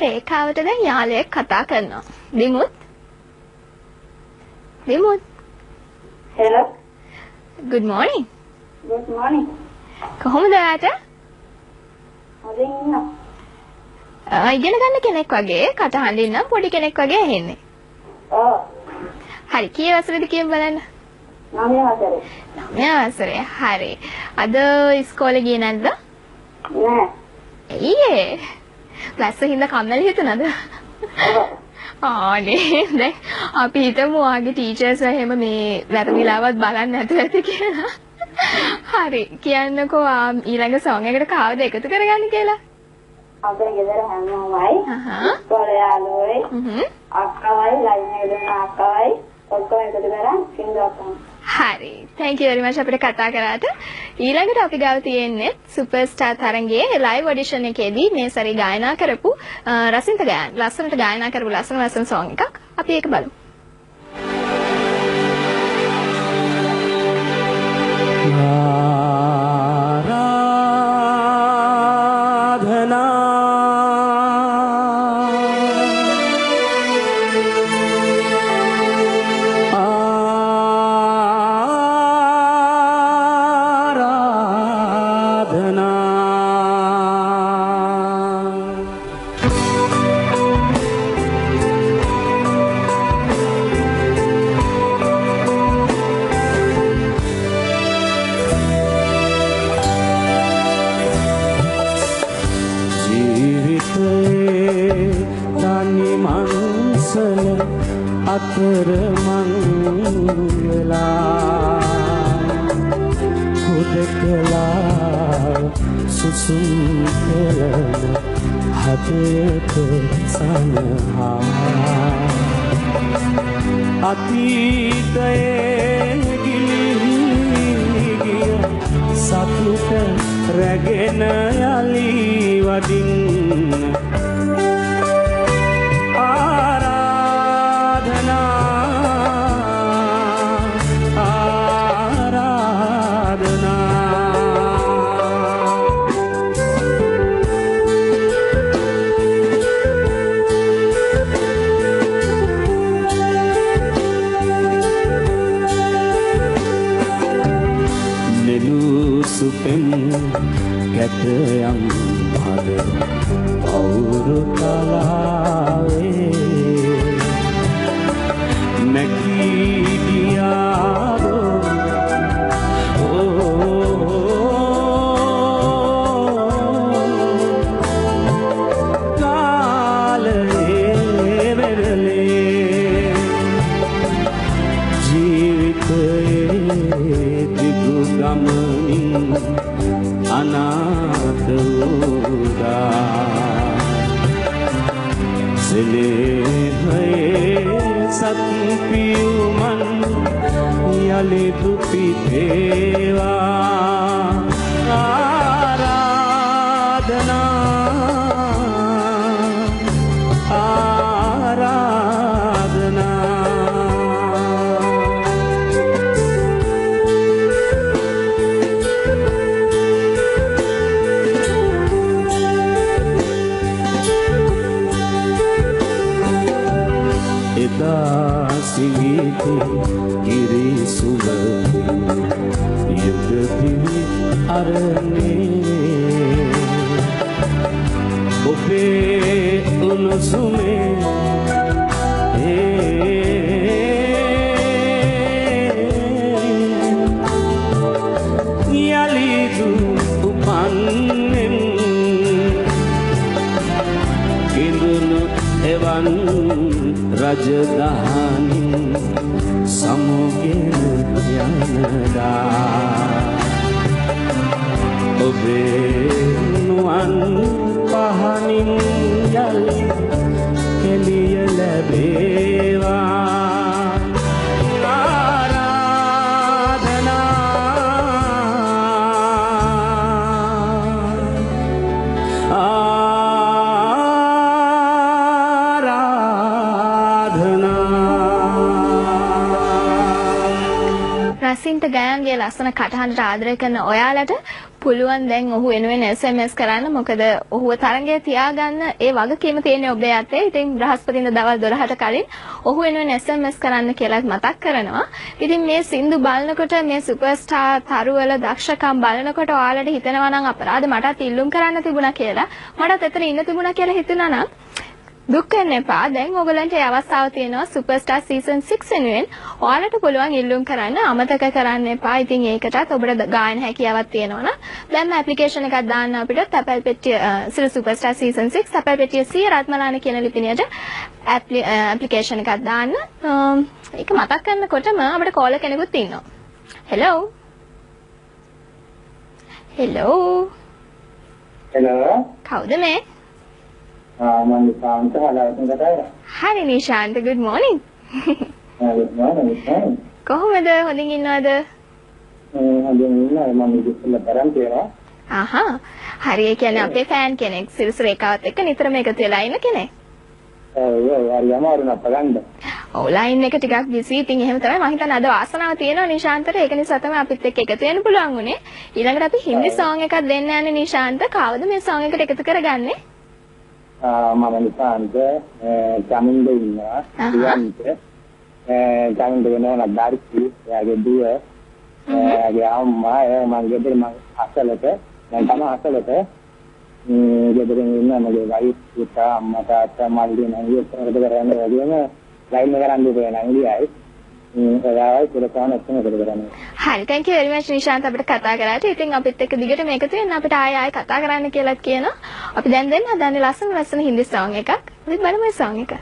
රේඛාවට දැන් යාළුවෙක් කතා කරනවා. Dimuth. Dimuth. Hello. Good morning. Good morning. කොහොමද ඔයාට? හොඳින් ඉන්නවා. ඉගෙන ගන්න කෙනෙක් වගේ කටහඬින් නම් පොඩි කෙනෙක් වගේ ඇහෙන්නේ. ඔව්. හරි කී වසරේද කියන්න බලන්න. 9 වසරේ. 9 වසරේ. හරි. අද ඉස්කෝලේ ගියේ නැද්ද? නෑ. ඊයේ. ක්ලාස් එකේ කම්මැලි හිතුණාද? ඔව්. ආනේ දැන් අපි හිතමු ආගේ ටීචර්ස් එහෙම මේ වැරදිලාවත් බලන්නේ නැතුව ඇති කියලා. හරි කියන්නකෝ ඊළඟ සෝං එකට කාවද එකතු කරගන්නේ කියලා. අපේ ගෙදර හැමෝමයි. ඉස්කෝලේ යාළුවෝයි. අක්කවයි ලයින් එකේ දුන්න අක්කවයි ඔක්කොම එකතු කරන් සින්දුවක් අහන්න. හරි. thank you very much අපිට කතා කරාට. ඊළඟට අපි ගාව තියෙන්නේ සුපර්ස්ටාර් තරංගයේ live audition එකේදී මේ සැරේ ගායනා කරපු රසින්ත ගායන. ලස්සනට ගායනා කරපු ලස්සන song එකක්. අපි ඒක බලමු. රසින්ට ගෑන්ගේ ලස්සන කටහඬට ආදරය කරන ඔයාලට පුළුවන් දැන් ඔහු වෙනුවෙන් SMS කරන්න. මොකද ඔහුව තරංගයේ තියාගන්න ඒ වගකීම තියෙන්නේ ඔබේ අතේ. ඉතින් බ්‍රහස්පතින්දා දවල් 12ට කලින් ඔහු වෙනුවෙන් SMS කරන්න කියලා මතක් කරනවා. ඉතින් මේ සින්දු බලනකොට මේ සුපර්ස්ටාර් තරුවල දක්ෂකම් බලනකොට ඔයාලට හිතෙනවා නම් අපරාධ මටත් ඉල්ලුම් කරන්න තිබුණා කියලා. මටත් එතන ඉන්න තිබුණා කියලා හිතුණා නම් දුක් වෙන්න එපා. දැන් ඔයගලන්ට මේ අවස්ථාව තියෙනවා සුපර්ස්ටාර් සීසන් 6 වෙනුවෙන්. ඔයාලට පුළුවන් ඉල්ලුම් කරන්න අමතක කරන්න එපා. ඉතින් ඒකටත් ඔබට ගායන හැකියාවක් තියෙනවා නම් දැන් ඇප්ලිකේෂන් එකක් දාන්න අපිට තැපැල් පෙට්ටිය සිර සුපර්ස්ටාර් සීසන් 6 තැපැල් පෙට්ටිය 100 රත්මලාන කියන ලිපිණියට ඇප්ලිකේෂන් එකක් දාන්න. ඒක මතක් කරනකොටම අපිට කෝල කෙනෙකුත් ඉන්නවා. හෙලෝ. හෙලෝ. කවුද මේ? මම නිශාන්ත හලාවතෙන් කතා කරා. හරි Nishantha, good morning. good morning. කොහොමද? හොඳින් ඉන්නවද? හොඳින් ඉන්නවා. මම ඉස්සෙල්ලා තරම් කියලා. හරි. ඒ කියන්නේ අපේ ෆෑන් කෙනෙක් සිරිස් රේඛාවත් එක්ක නිතරම එකතු වෙලා ඉන්න කෙනෙක්. හරි අමාරුයි අපගන්න. ඔව් ලයින් එක ටිකක් බිසි. ඉතින් එහෙම තමයි මම හිතන්නේ අද වාසනාව තියෙනවා නිශාන්තට. ඒක නිසා තමයි අපිත් එක්ක එකතු වෙන්න පුළුවන් උනේ. ඊළඟට අපි හින්දි සෝං එකක් දෙන්න යන්නේ නිශාන්ත. කවුද මේ සෝං එකට එකතු කරගන්නේ? මම නිශාන්ත චමින්ද ඉන්නවා. චමින්ද වෙනවා නාඩිකි. එයාගේ දුව. එයාගේ අම්මා මම ගෙදර මම අසලට දැන් තමයි අසලට ගෙදරින් ඉන්න මගේ වයිෆ් පුතා අම්මා තාත්තා මල්ලි නංගි ඔක්කොම කරන්නේ වගේම ලයින් එක කරන් දුවේ නංගියයි ඔයාලයි පුරකාන ඔක්කොම කරන්නේ. හරි thank you very much Nishantha අපිට කතා කරාට. ඉතින් අපිත් එක්ක දිගටම එකතු වෙන්න අපිට ආයෙ කතා කරන්න කියලාත් කියනවා. අපි දැන් දෙන්න හදන්නේ ලස්සන හින්දි සෝං එකක්. අපි බලමු ඒ සෝං එක.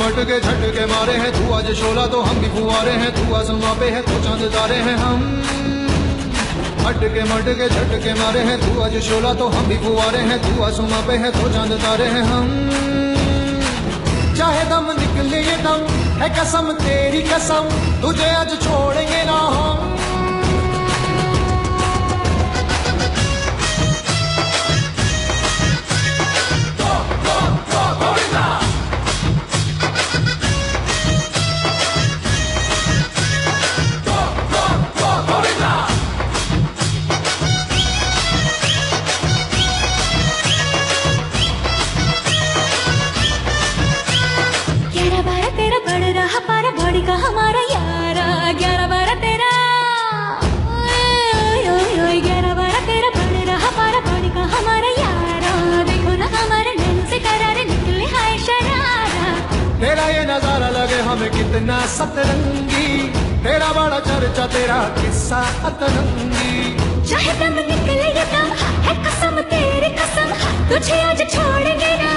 मटके झटके मारे हैं तू आज शोला तो हम भी फुवारे हैं तू आसमां पे है तो चांद तारे हैं हम मटके झटके मारे हैं तू आज शोला तो हम भी फुवारे हैं तू आसमां पे है तो चांद तारे हैं हम चाहे दम निकले ये दम है कसम तेरी कसम तुझे आज छोड़ेंगे ना हम हमारा यारा 11-12 तेरा 11-12 तेरा बढ़ रहा पारा बड़ी का हमारा यारा देखो ना हमारे नैन से करारे निकले हाय शरारा तेरा ये नजारा लगे हमें कितना सतरंगी तेरा बड़ा चर्चा तेरा किस्सा अतरंगी चाहे दम निकले ये दम है कसम तेरी कसम तुझे आज छोड़ेंगे ना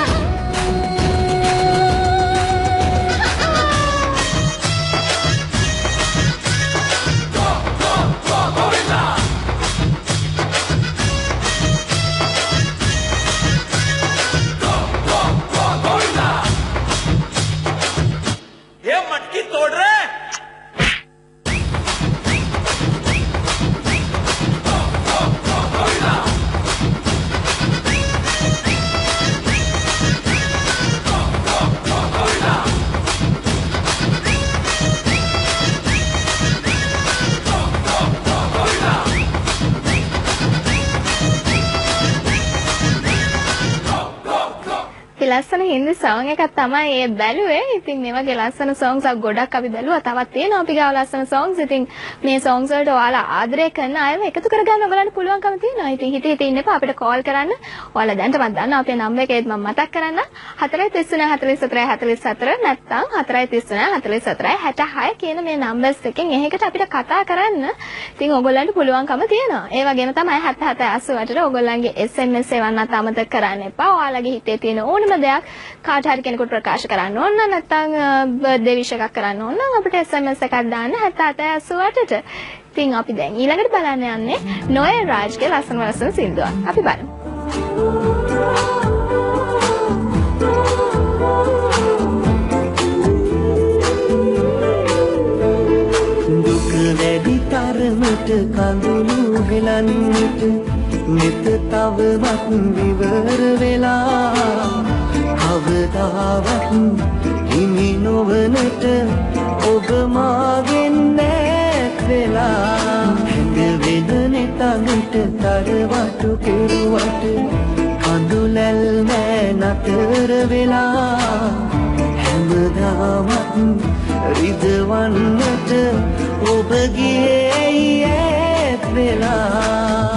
ලස්සන හින්දි සෝං එකක් තමයි ඒ බැලුවේ. ඉතින් මේ වගේ ලස්සන සෝංග්ස් ගොඩක් අපි බැලුවා. තවත් තියෙනවා අපි ගාව ලස්සන සෝංග්ස්. ඉතින් මේ සෝංග්ස් වලට ඔයාලා ආදරය කරන අයව එකතු කරගන්න ඔයගලන්ට පුළුවන්කම තියෙනවා. ඉතින් හිතේ ඉන්න එපා අපිට කෝල් කරන්න. ඔයාලා දැන්ටමත් දන්නවා අපේ නම්බර් එකේත් මම මතක් කරන්න 4334444 නැත්නම් 4334466 කියන මේ නම්බර්ස් එකෙන් එහෙකට අපිට කතා කරන්න. ඉතින් ඔයගලන්ට පුළුවන්කම තියෙනවා. ඒ වගේම තමයි 7788ට ඔයගලන්ගේ SMS එවන්නත් අමතක කරන්න එපා. ඔයාලගේ හිතේ තියෙන ඕනම දෙයක් කාට හරි කෙනෙකුට ප්‍රකාශ කරන්න ඕන නැත්නම් බර්ත්ඩේ විශ් එකක් කරන්න ඕන නම් අපිට SMS එකක් දාන්න 7788ට. ඉතින් අපි දැන් ඊළඟට බලන්න යන්නේ නොයල් රාජ්ගේ ලස්සන සින්දුවක්. අපි බලමු. වැඩි තරමට කඳුළු හෙලන්නට මෙත තවමත් විවර වෙලා කවදාවත් හිමි නොවනට ඔබ මාගෙන් ඈත් වෙලා හැඟ වෙන නෙතඟට තරවටු කෙරුවට කඳුලැල් මෑ නතර වෙලා හැමදාමත් රිදවන්නට ඔබ ගියේ ඈත් වෙලා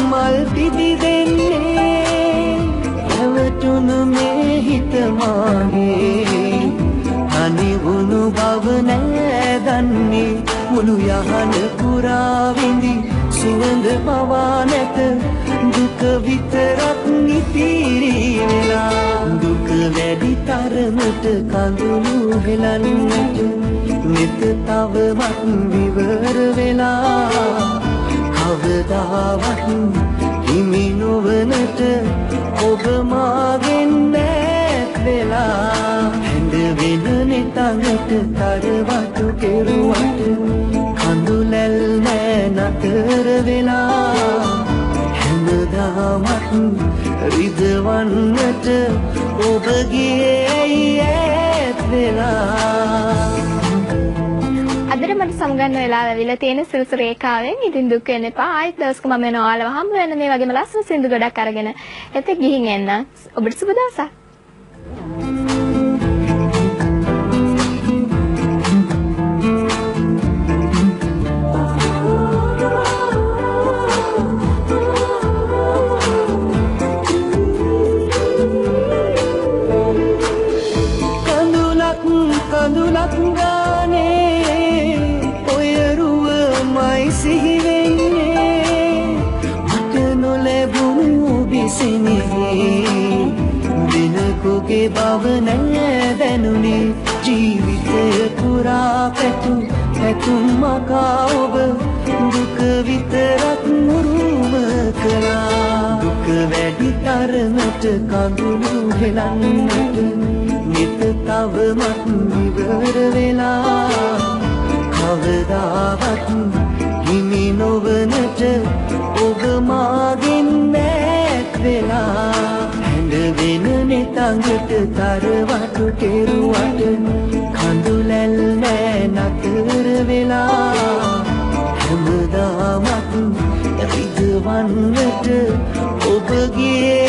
මල් පිදි දෙන්නේ හැවටුන මේ හිත මාගේ අනිවුණු බව නෑ දන්නේ මුළු යහන පුරා විඳි සුවඳ පවා නැත දුක විතරක් නිතිරි වෙලා දුක වැඩි තරමට කඳුළු හෙලන්නට මෙත තවමත් විවර වෙලා කවදාවත් හිමි නොවනට ඔබ මාගෙන් ඈත් වෙලා හැඳ වෙන නෙතඟට තරවටු කෙරුවට කඳුලැල් නෑ නතර වෙලා හැමදාමත් රිදවන්නට ඔබ ගියේ ඈත් වෙලා අදට මට සමගන්න වෙලා ඇවිල්ලා තියෙන සිල්සු රේඛාවෙන්. ඉතින් දුක් වෙන්න එපා. ආයෙත් දවසක මම එනවා ඔයාලව හම්බ වෙන්න මේ වගේම ලස්සන සින්දු ගොඩක් අරගෙන. එතෙක් ගිහින් එන්න. ඔබට සුබ දවසක්. කඳුලක් ගානේ ඔය රුවමයි සිහි වෙන්නේ මට නොලැබුණු බිසිනේ දිනකුගේ බව නෑ දැනුනේ ජීවිතය පුරා පැතුම් මකා ඔබ දුක විතරක් මුරුම කළා දුක වැඩි තරමට කඳුළු හෙලන්නට මෙත තවමත් විවර වෙලා කවදාවත් හිමි නොවනට ඔබ මාගෙන් ඈත් වෙලා හැඳ වෙන නෙතඟට තරවටු කෙරුවට කඳුලැල් නෑ නතර වෙලා හැමදාමත් රිදවන්නට ඔබ ගියේ